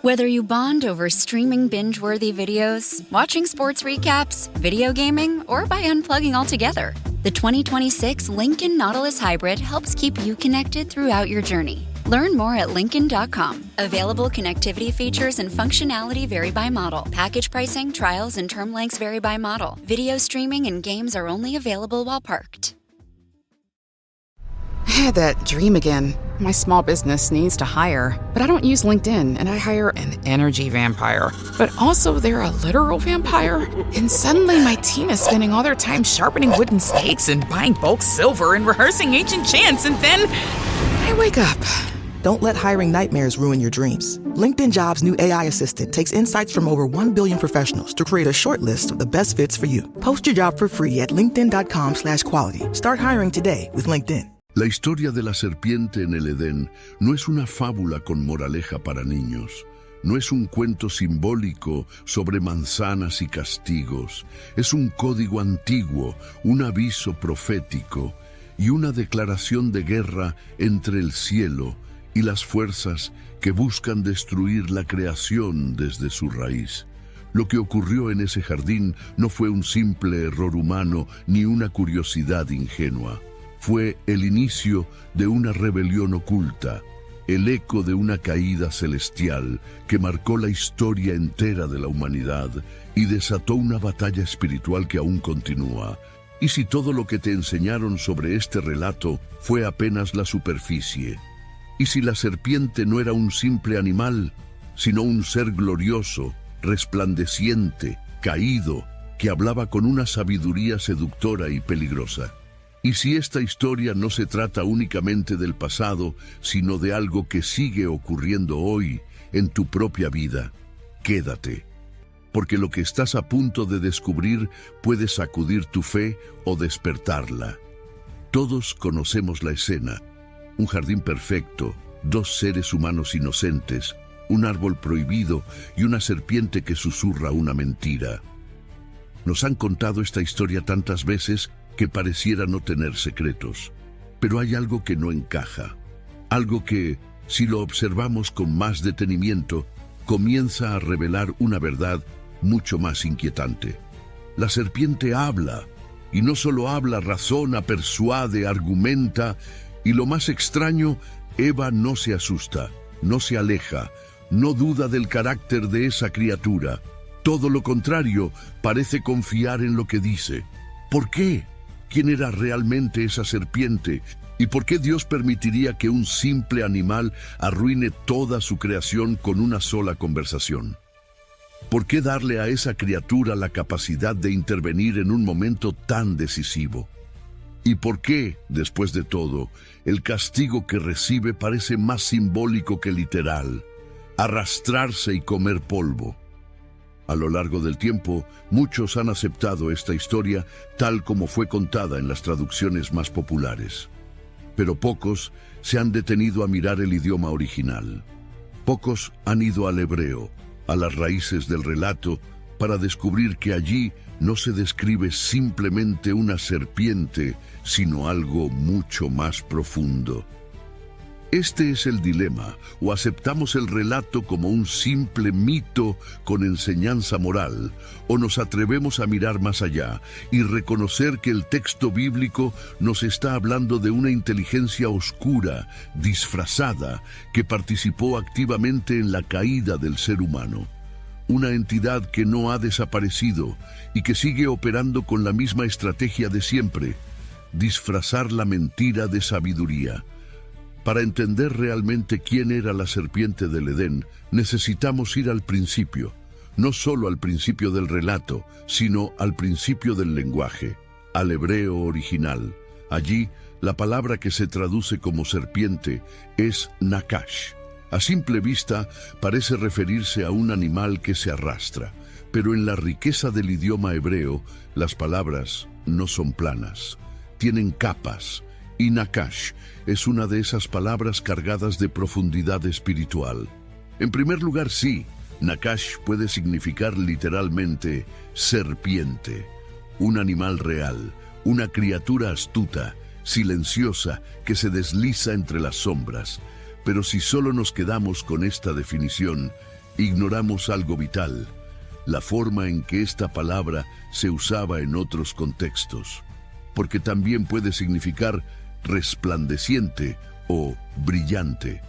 Whether you bond over streaming binge-worthy videos, watching sports recaps, video gaming, or by unplugging altogether, the 2026 Lincoln Nautilus Hybrid helps keep you connected throughout your journey. Learn more at Lincoln.com. Available connectivity features and functionality vary by model. Package pricing, trials, and term lengths vary by model. Video streaming and games are only available while parked. I had that dream again. My small business needs to hire, but I don't use LinkedIn, and I hire an energy vampire. But also they're a literal vampire. And suddenly my team is spending all their time sharpening wooden stakes and buying bulk silver and rehearsing ancient chants, and then I wake up. Don't let hiring nightmares ruin your dreams. LinkedIn Jobs' new AI assistant takes insights from over 1 billion professionals to create a short list of the best fits for you. Post your job for free at linkedin.com/quality. Start hiring today with LinkedIn. La historia de la serpiente en el Edén no es una fábula con moraleja para niños. No es un cuento simbólico sobre manzanas y castigos. Es un código antiguo, un aviso profético y una declaración de guerra entre el cielo y las fuerzas que buscan destruir la creación desde su raíz. Lo que ocurrió en ese jardín no fue un simple error humano ni una curiosidad ingenua. Fue el inicio de una rebelión oculta, el eco de una caída celestial que marcó la historia entera de la humanidad y desató una batalla espiritual que aún continúa. ¿Y si todo lo que te enseñaron sobre este relato fue apenas la superficie? ¿Y si la serpiente no era un simple animal, sino un ser glorioso, resplandeciente, caído, que hablaba con una sabiduría seductora y peligrosa? ¿Y si esta historia no se trata únicamente del pasado, sino de algo que sigue ocurriendo hoy en tu propia vida? Quédate, porque lo que estás a punto de descubrir puede sacudir tu fe o despertarla. Todos conocemos la escena: un jardín perfecto, 2 seres humanos inocentes, un árbol prohibido y una serpiente que susurra una mentira. Nos han contado esta historia tantas veces que pareciera no tener secretos. Pero hay algo que no encaja, algo que, si lo observamos con más detenimiento, comienza a revelar una verdad mucho más inquietante. La serpiente habla, y no solo habla, razona, persuade, argumenta, y lo más extraño, Eva no se asusta, no se aleja, no duda del carácter de esa criatura. Todo lo contrario, parece confiar en lo que dice. ¿Por qué? ¿Quién era realmente esa serpiente? ¿Y por qué Dios permitiría que un simple animal arruine toda su creación con una sola conversación? ¿Por qué darle a esa criatura la capacidad de intervenir en un momento tan decisivo? ¿Y por qué, después de todo, el castigo que recibe parece más simbólico que literal? Arrastrarse y comer polvo. A lo largo del tiempo, muchos han aceptado esta historia tal como fue contada en las traducciones más populares. Pero pocos se han detenido a mirar el idioma original. Pocos han ido al hebreo, a las raíces del relato, para descubrir que allí no se describe simplemente una serpiente, sino algo mucho más profundo. Este es el dilema: o aceptamos el relato como un simple mito con enseñanza moral, o nos atrevemos a mirar más allá y reconocer que el texto bíblico nos está hablando de una inteligencia oscura, disfrazada, que participó activamente en la caída del ser humano. Una entidad que no ha desaparecido y que sigue operando con la misma estrategia de siempre: disfrazar la mentira de sabiduría. Para entender realmente quién era la serpiente del Edén, necesitamos ir al principio, no solo al principio del relato, sino al principio del lenguaje, al hebreo original. Allí, la palabra que se traduce como serpiente es nakash. A simple vista, parece referirse a un animal que se arrastra, pero en la riqueza del idioma hebreo, las palabras no son planas, tienen capas. Y nakash es una de esas palabras cargadas de profundidad espiritual. En primer lugar, sí, nakash puede significar literalmente serpiente, un animal real, una criatura astuta, silenciosa, que se desliza entre las sombras. Pero si solo nos quedamos con esta definición, ignoramos algo vital: la forma en que esta palabra se usaba en otros contextos, porque también puede significar resplandeciente o brillante.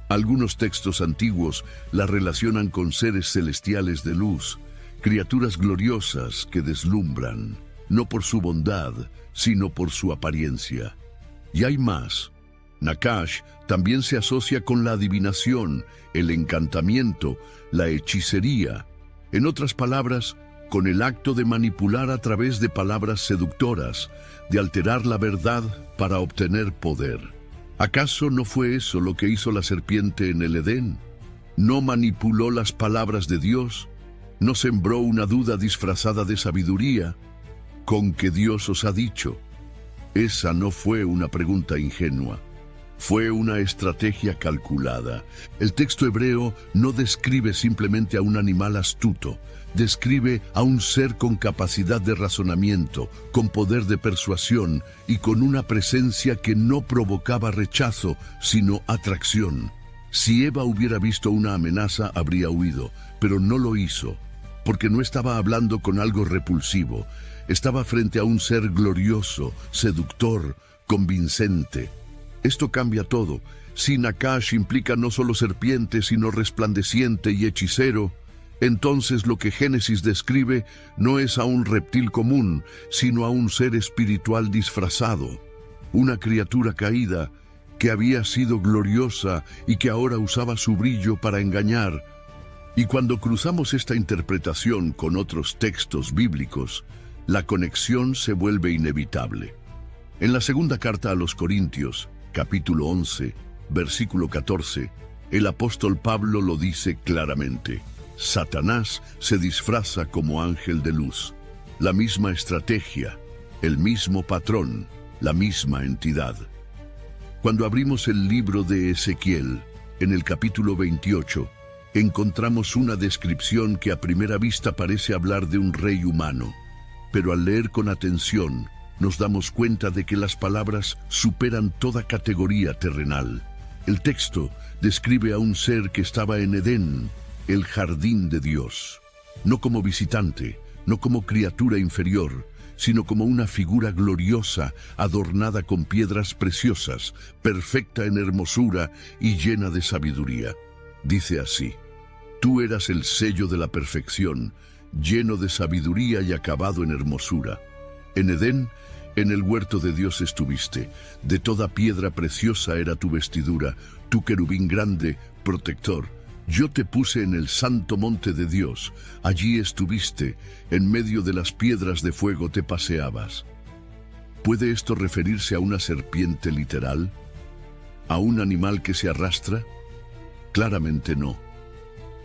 Algunos textos antiguos la relacionan con seres celestiales de luz, criaturas gloriosas que deslumbran, no por su bondad, sino por su apariencia. Y hay más. Nakash también se asocia con la adivinación, el encantamiento, la hechicería. En otras palabras, con el acto de manipular a través de palabras seductoras, de alterar la verdad para obtener poder. ¿Acaso no fue eso lo que hizo la serpiente en el Edén? ¿No manipuló las palabras de Dios? ¿No sembró una duda disfrazada de sabiduría? ¿Con qué Dios os ha dicho? Esa no fue una pregunta ingenua. Fue una estrategia calculada. El texto hebreo no describe simplemente a un animal astuto, describe a un ser con capacidad de razonamiento, con poder de persuasión y con una presencia que no provocaba rechazo, sino atracción. Si Eva hubiera visto una amenaza, habría huido, pero no lo hizo, porque no estaba hablando con algo repulsivo. Estaba frente a un ser glorioso, seductor, convincente. Esto cambia todo. Si Nakash implica no solo serpiente, sino resplandeciente y hechicero, entonces lo que Génesis describe no es a un reptil común, sino a un ser espiritual disfrazado, una criatura caída que había sido gloriosa y que ahora usaba su brillo para engañar. Y cuando cruzamos esta interpretación con otros textos bíblicos, la conexión se vuelve inevitable. En la segunda carta a los Corintios, capítulo 11, versículo 14, el apóstol Pablo lo dice claramente: Satanás se disfraza como ángel de luz. La misma estrategia, el mismo patrón, la misma entidad. Cuando abrimos el libro de Ezequiel, en el capítulo 28, encontramos una descripción que a primera vista parece hablar de un rey humano, pero al leer con atención, nos damos cuenta de que las palabras superan toda categoría terrenal. El texto describe a un ser que estaba en Edén, el jardín de Dios, no como visitante, no como criatura inferior, sino como una figura gloriosa, adornada con piedras preciosas, perfecta en hermosura y llena de sabiduría. Dice así: Tú eras el sello de la perfección, lleno de sabiduría y acabado en hermosura. En Edén, en el huerto de Dios estuviste. De toda piedra preciosa era tu vestidura, tu querubín grande, protector. Yo te puse en el santo monte de Dios. Allí estuviste, en medio de las piedras de fuego te paseabas. ¿Puede esto referirse a una serpiente literal? ¿A un animal que se arrastra? Claramente no.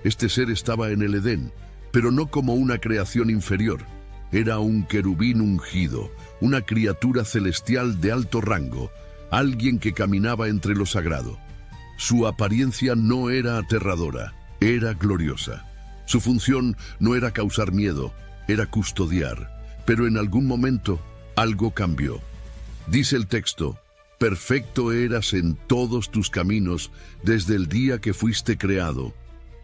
Este ser estaba en el Edén, pero no como una creación inferior. Era un querubín ungido, una criatura celestial de alto rango, alguien que caminaba entre lo sagrado. Su apariencia no era aterradora, era gloriosa. Su función no era causar miedo, era custodiar. Pero en algún momento, algo cambió. Dice el texto: Perfecto eras en todos tus caminos desde el día que fuiste creado,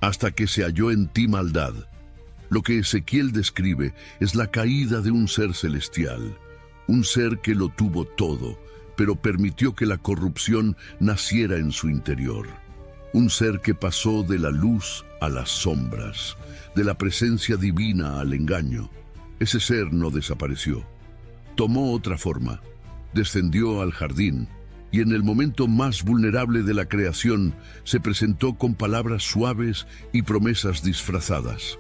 hasta que se halló en ti maldad. Lo que Ezequiel describe es la caída de un ser celestial, un ser que lo tuvo todo, pero permitió que la corrupción naciera en su interior. Un ser que pasó de la luz a las sombras, de la presencia divina al engaño. Ese ser no desapareció. Tomó otra forma, descendió al jardín, y en el momento más vulnerable de la creación se presentó con palabras suaves y promesas disfrazadas.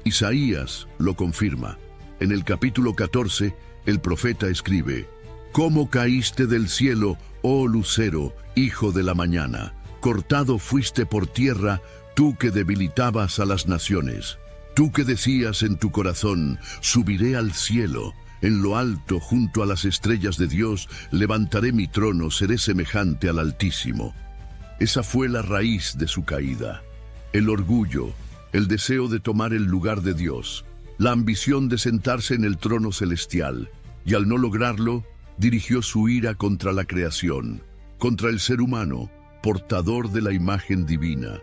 Isaías lo confirma. En el capítulo 14, el profeta escribe: ¿Cómo caíste del cielo, oh lucero, hijo de la mañana? Cortado fuiste por tierra, tú que debilitabas a las naciones. Tú que decías en tu corazón: subiré al cielo, en lo alto junto a las estrellas de Dios, levantaré mi trono, seré semejante al Altísimo. Esa fue la raíz de su caída. El orgullo, el deseo de tomar el lugar de Dios, la ambición de sentarse en el trono celestial, y al no lograrlo, dirigió su ira contra la creación, contra el ser humano, portador de la imagen divina.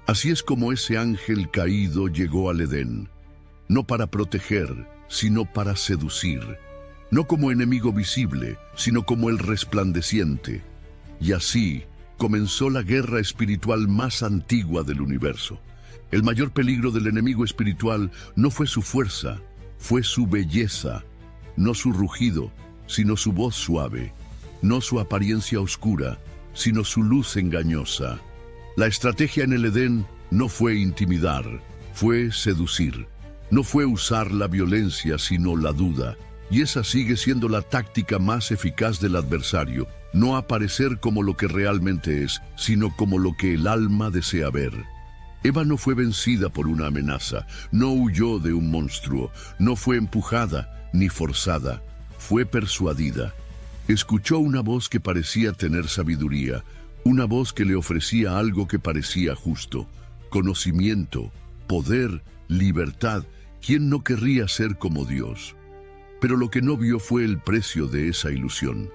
Así es como ese ángel caído llegó al Edén, no para proteger, sino para seducir, no como enemigo visible, sino como el resplandeciente. Y así comenzó la guerra espiritual más antigua del universo. El mayor peligro del enemigo espiritual no fue su fuerza, fue su belleza, no su rugido, sino su voz suave, no su apariencia oscura, sino su luz engañosa. La estrategia en el Edén no fue intimidar, fue seducir. No fue usar la violencia, sino la duda. Y esa sigue siendo la táctica más eficaz del adversario. No aparecer como lo que realmente es, sino como lo que el alma desea ver. Eva no fue vencida por una amenaza, no huyó de un monstruo, no fue empujada ni forzada, fue persuadida. Escuchó una voz que parecía tener sabiduría, una voz que le ofrecía algo que parecía justo, conocimiento, poder, libertad. ¿Quién no querría ser como Dios? Pero lo que no vio fue el precio de esa ilusión,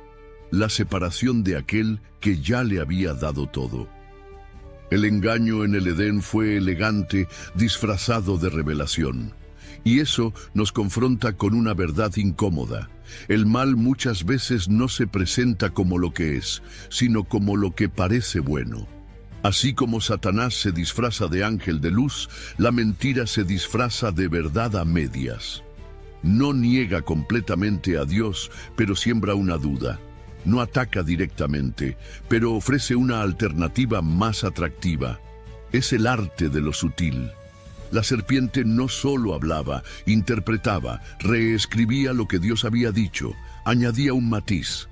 la separación de aquel que ya le había dado todo. El engaño en el Edén fue elegante, disfrazado de revelación. Y eso nos confronta con una verdad incómoda. El mal muchas veces no se presenta como lo que es, sino como lo que parece bueno. Así como Satanás se disfraza de ángel de luz, la mentira se disfraza de verdad a medias. No niega completamente a Dios, pero siembra una duda. No ataca directamente, pero ofrece una alternativa más atractiva. Es el arte de lo sutil. La serpiente no solo hablaba, interpretaba, reescribía lo que Dios había dicho, añadía un matiz.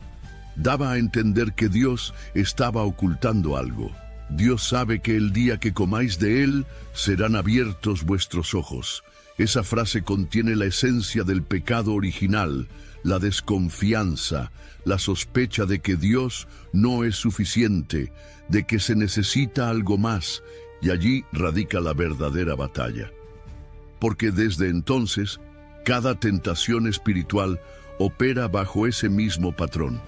Daba a entender que Dios estaba ocultando algo. Dios sabe que el día que comáis de él, serán abiertos vuestros ojos. Esa frase contiene la esencia del pecado original, la desconfianza, la sospecha de que Dios no es suficiente, de que se necesita algo más, y allí radica la verdadera batalla. Porque desde entonces, cada tentación espiritual opera bajo ese mismo patrón.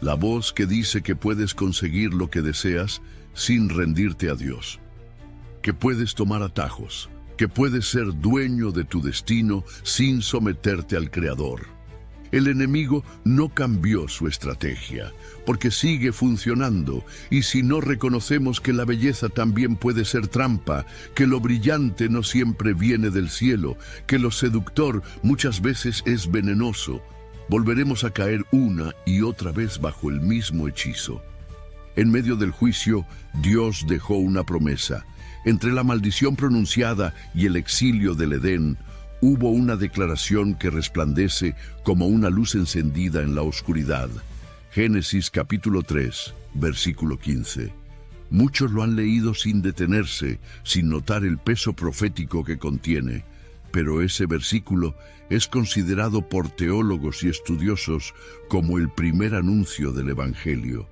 La voz que dice que puedes conseguir lo que deseas sin rendirte a Dios, que puedes tomar atajos, que puedes ser dueño de tu destino sin someterte al Creador. El enemigo no cambió su estrategia, porque sigue funcionando, y si no reconocemos que la belleza también puede ser trampa, que lo brillante no siempre viene del cielo, que lo seductor muchas veces es venenoso, volveremos a caer una y otra vez bajo el mismo hechizo. En medio del juicio, Dios dejó una promesa. Entre la maldición pronunciada y el exilio del Edén, hubo una declaración que resplandece como una luz encendida en la oscuridad. Génesis capítulo 3, versículo 15. Muchos lo han leído sin detenerse, sin notar el peso profético que contiene, pero ese versículo es considerado por teólogos y estudiosos como el primer anuncio del Evangelio,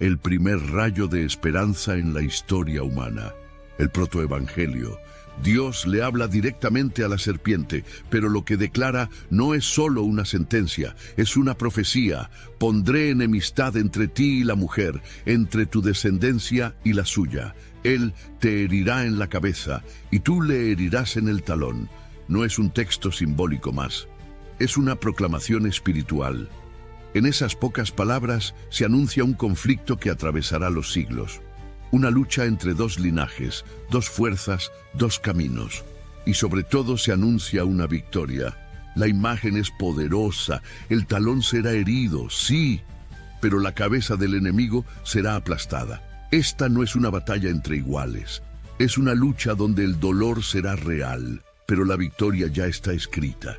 el primer rayo de esperanza en la historia humana, el protoevangelio. Dios le habla directamente a la serpiente, pero lo que declara no es solo una sentencia, es una profecía. Pondré enemistad entre ti y la mujer, entre tu descendencia y la suya. Él te herirá en la cabeza y tú le herirás en el talón. No es un texto simbólico más, es una proclamación espiritual. En esas pocas palabras se anuncia un conflicto que atravesará los siglos. Una lucha entre dos linajes, dos fuerzas, dos caminos. Y sobre todo se anuncia una victoria. La imagen es poderosa, el talón será herido, sí, pero la cabeza del enemigo será aplastada. Esta no es una batalla entre iguales. Es una lucha donde el dolor será real, pero la victoria ya está escrita.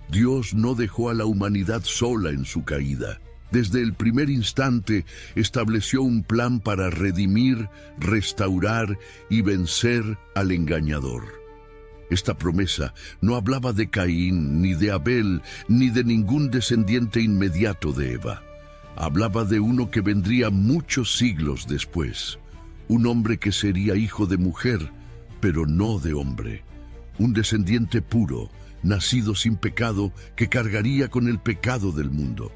Dios no dejó a la humanidad sola en su caída. Desde el primer instante estableció un plan para redimir, restaurar y vencer al engañador. Esta promesa no hablaba de Caín, ni de Abel, ni de ningún descendiente inmediato de Eva. Hablaba de uno que vendría muchos siglos después. Un hombre que sería hijo de mujer, pero no de hombre. Un descendiente puro, nacido sin pecado, que cargaría con el pecado del mundo.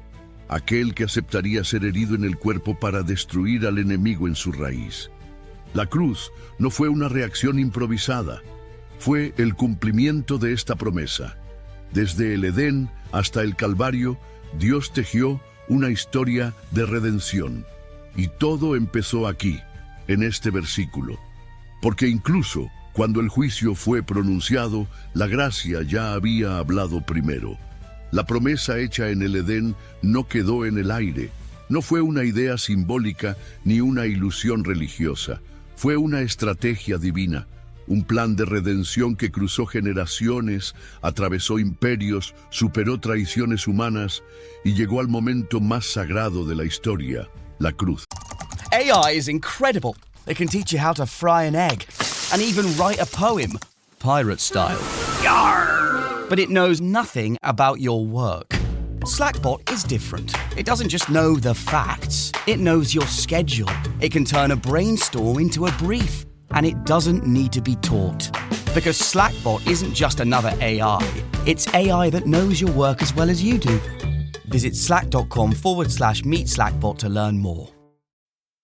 Aquel que aceptaría ser herido en el cuerpo para destruir al enemigo en su raíz. La cruz no fue una reacción improvisada, fue el cumplimiento de esta promesa. Desde el Edén hasta el Calvario, Dios tejió una historia de redención. Y todo empezó aquí, en este versículo. Porque incluso cuando el juicio fue pronunciado, la gracia ya había hablado primero. La promesa hecha en el Edén no quedó en el aire. No fue una idea simbólica ni una ilusión religiosa. Fue una estrategia divina, un plan de redención que cruzó generaciones, atravesó imperios, superó traiciones humanas y llegó al momento más sagrado de la historia, la cruz. AI is incredible. It can teach you how to fry an egg and even write a poem, pirate style. Yarr! But it knows nothing about your work. Slackbot is different. It doesn't just know the facts. It knows your schedule. It can turn a brainstorm into a brief. And it doesn't need to be taught. Because Slackbot isn't just another AI. It's AI that knows your work as well as you do. Visit slack.com/meet Slackbot to learn more.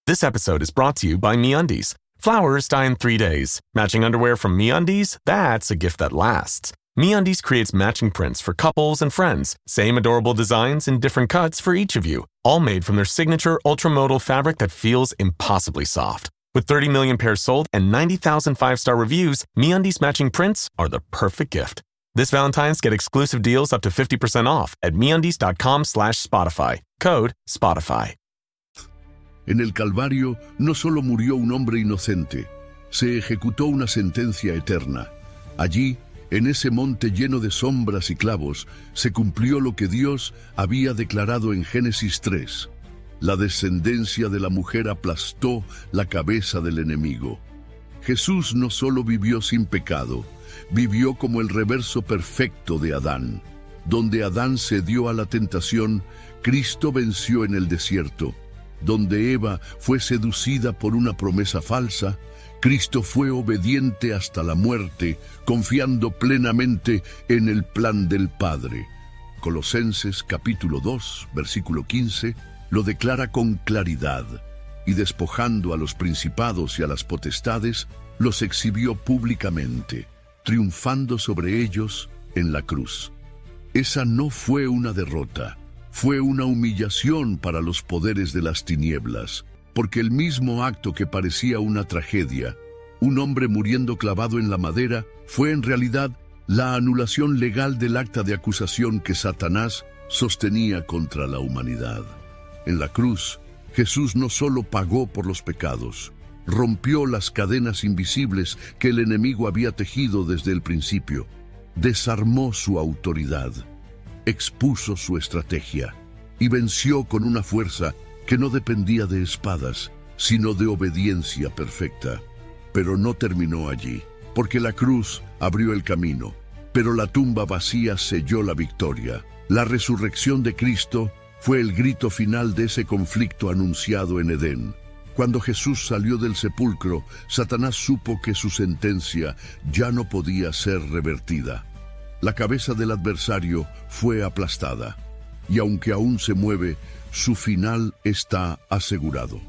This episode is brought to you by MeUndies. Flowers die in 3 days. Matching underwear from MeUndies? That's a gift that lasts. MeUndies creates matching prints for couples and friends. Same adorable designs in different cuts for each of you. All made from their signature ultramodal fabric that feels impossibly soft. With 30 million pairs sold and 90,000 five-star reviews, MeUndies matching prints are the perfect gift. This Valentine's, get exclusive deals up to 50% off at MeUndies.com/Spotify. Code SPOTIFY. En el Calvario no solo murió un hombre inocente, se ejecutó una sentencia eterna. Allí, en ese monte lleno de sombras y clavos, se cumplió lo que Dios había declarado en Génesis 3. La descendencia de la mujer aplastó la cabeza del enemigo. Jesús no solo vivió sin pecado, vivió como el reverso perfecto de Adán. Donde Adán cedió a la tentación, Cristo venció en el desierto. Donde Eva fue seducida por una promesa falsa, Cristo fue obediente hasta la muerte, confiando plenamente en el plan del Padre. Colosenses capítulo 2, versículo 15, lo declara con claridad, y despojando a los principados y a las potestades, los exhibió públicamente, triunfando sobre ellos en la cruz. Esa no fue una derrota, fue una humillación para los poderes de las tinieblas, porque el mismo acto que parecía una tragedia, un hombre muriendo clavado en la madera, fue en realidad la anulación legal del acta de acusación que Satanás sostenía contra la humanidad. En la cruz, Jesús no solo pagó por los pecados, rompió las cadenas invisibles que el enemigo había tejido desde el principio, desarmó su autoridad, expuso su estrategia y venció con una fuerza que no dependía de espadas, sino de obediencia perfecta. Pero no terminó allí, porque la cruz abrió el camino, pero la tumba vacía selló la victoria. La resurrección de Cristo fue el grito final de ese conflicto anunciado en Edén. Cuando Jesús salió del sepulcro, Satanás supo que su sentencia ya no podía ser revertida. La cabeza del adversario fue aplastada, y aunque aún se mueve, su final está asegurado.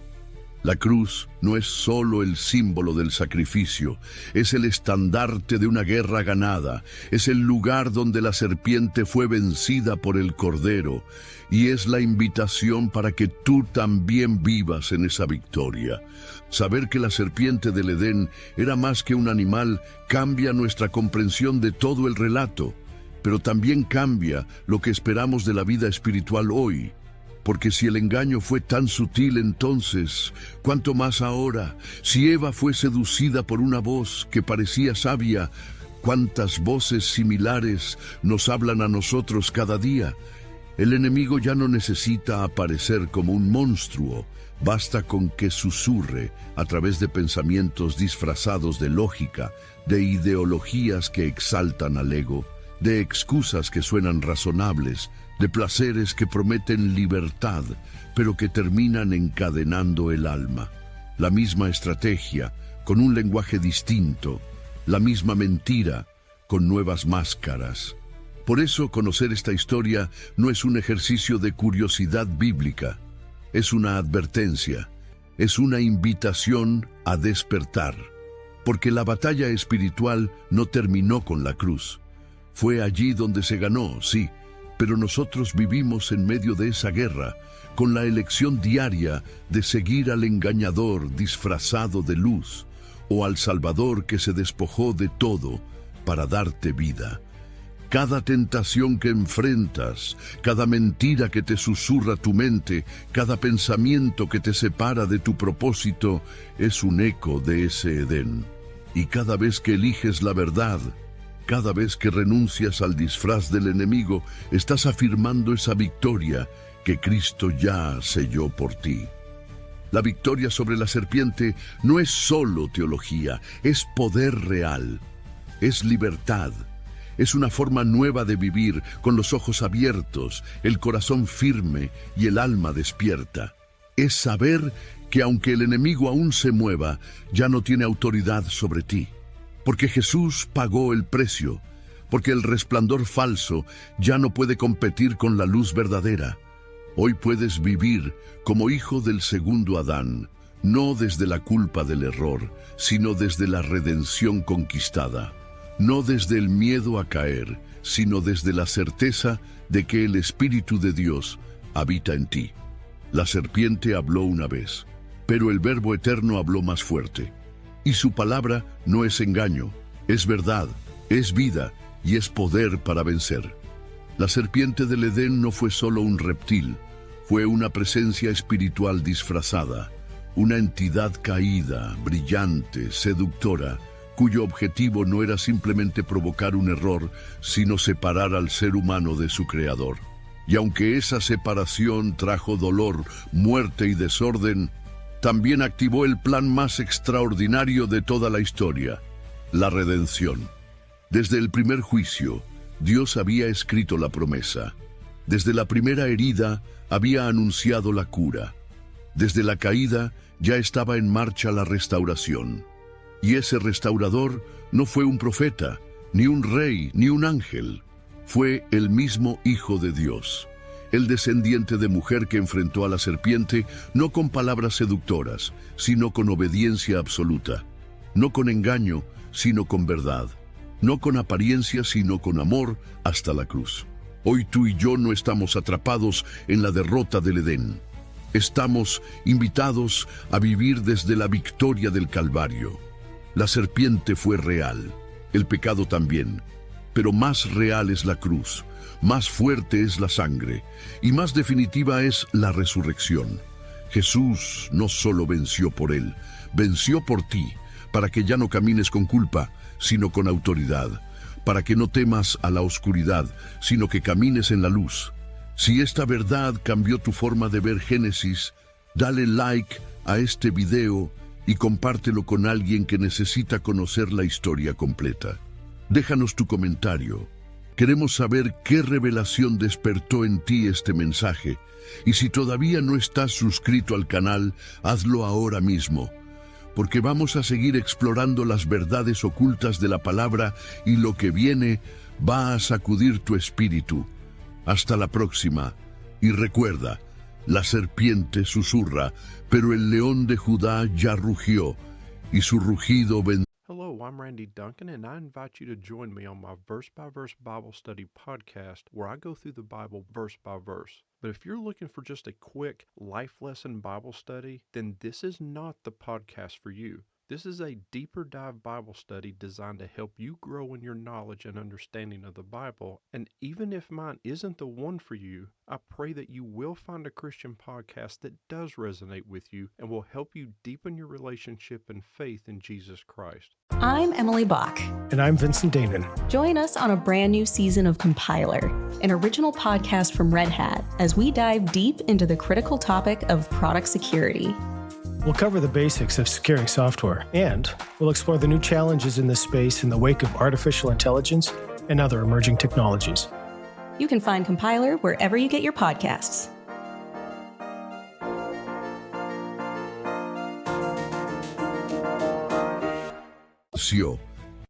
La cruz no es solo el símbolo del sacrificio, es el estandarte de una guerra ganada, es el lugar donde la serpiente fue vencida por el Cordero, y es la invitación para que tú también vivas en esa victoria. Saber que la serpiente del Edén era más que un animal cambia nuestra comprensión de todo el relato, pero también cambia lo que esperamos de la vida espiritual hoy. Porque si el engaño fue tan sutil entonces, ¿cuánto más ahora? Si Eva fue seducida por una voz que parecía sabia, ¿cuántas voces similares nos hablan a nosotros cada día? El enemigo ya no necesita aparecer como un monstruo, basta con que susurre a través de pensamientos disfrazados de lógica, de ideologías que exaltan al ego, de excusas que suenan razonables, de placeres que prometen libertad, pero que terminan encadenando el alma. La misma estrategia, con un lenguaje distinto, la misma mentira, con nuevas máscaras. Por eso conocer esta historia no es un ejercicio de curiosidad bíblica, es una advertencia. es una invitación a despertar, porque la batalla espiritual no terminó con la cruz. Fue allí donde se ganó, sí, pero nosotros vivimos en medio de esa guerra, con la elección diaria de seguir al engañador disfrazado de luz, o al Salvador que se despojó de todo para darte vida. Cada tentación que enfrentas, cada mentira que te susurra tu mente, cada pensamiento que te separa de tu propósito, es un eco de ese Edén. Y cada vez que eliges la verdad, cada vez que renuncias al disfraz del enemigo, estás afirmando esa victoria que Cristo ya selló por ti. La victoria sobre la serpiente no es solo teología, es poder real, es libertad. Es una forma nueva de vivir, con los ojos abiertos, el corazón firme y el alma despierta. Es saber que aunque el enemigo aún se mueva, ya no tiene autoridad sobre ti. Porque Jesús pagó el precio, porque el resplandor falso ya no puede competir con la luz verdadera. Hoy puedes vivir como hijo del segundo Adán, no desde la culpa del error, sino desde la redención conquistada. No desde el miedo a caer, sino desde la certeza de que el Espíritu de Dios habita en ti. La serpiente habló una vez, pero el Verbo Eterno habló más fuerte. Y su palabra no es engaño, es verdad, es vida y es poder para vencer. La serpiente del Edén no fue solo un reptil, fue una presencia espiritual disfrazada, una entidad caída, brillante, seductora, cuyo objetivo no era simplemente provocar un error, sino separar al ser humano de su creador. Y aunque esa separación trajo dolor, muerte y desorden, también activó el plan más extraordinario de toda la historia, la redención. Desde el primer juicio, Dios había escrito la promesa. Desde la primera herida, había anunciado la cura. Desde la caída, ya estaba en marcha la restauración. Y ese restaurador no fue un profeta, ni un rey, ni un ángel. Fue el mismo Hijo de Dios, el descendiente de mujer que enfrentó a la serpiente no con palabras seductoras, sino con obediencia absoluta. No con engaño, sino con verdad. No con apariencia, sino con amor hasta la cruz. Hoy tú y yo no estamos atrapados en la derrota del Edén. Estamos invitados a vivir desde la victoria del Calvario. La serpiente fue real, el pecado también, pero más real es la cruz, más fuerte es la sangre y más definitiva es la resurrección. Jesús no solo venció por él, venció por ti, para que ya no camines con culpa, sino con autoridad, para que no temas a la oscuridad, sino que camines en la luz. Si esta verdad cambió tu forma de ver Génesis, dale like a este video y compártelo con alguien que necesita conocer la historia completa. Déjanos tu comentario. Queremos saber qué revelación despertó en ti este mensaje. Y si todavía no estás suscrito al canal, hazlo ahora mismo, porque vamos a seguir explorando las verdades ocultas de la palabra y lo que viene va a sacudir tu espíritu. Hasta la próxima. Y recuerda, la serpiente susurra, pero el león de Judá ya rugió, y su rugido vendrá. Hello, I'm Randy Duncan, and I invite you to join me on my verse-by-verse Bible study podcast, where I go through the Bible verse by verse. But if you're looking for just a quick life lesson Bible study, then this is not the podcast for you. This is a deeper dive Bible study designed to help you grow in your knowledge and understanding of the Bible. And even if mine isn't the one for you, I pray that you will find a Christian podcast that does resonate with you and will help you deepen your relationship and faith in Jesus Christ. I'm Emily Bach. And I'm Vincent Damon. Join us on a brand new season of Compiler, an original podcast from Red Hat, as we dive deep into the critical topic of product security. We'll cover the basics of securing software, and we'll explore the new challenges in this space in the wake of artificial intelligence and other emerging technologies. You can find Compiler wherever you get your podcasts.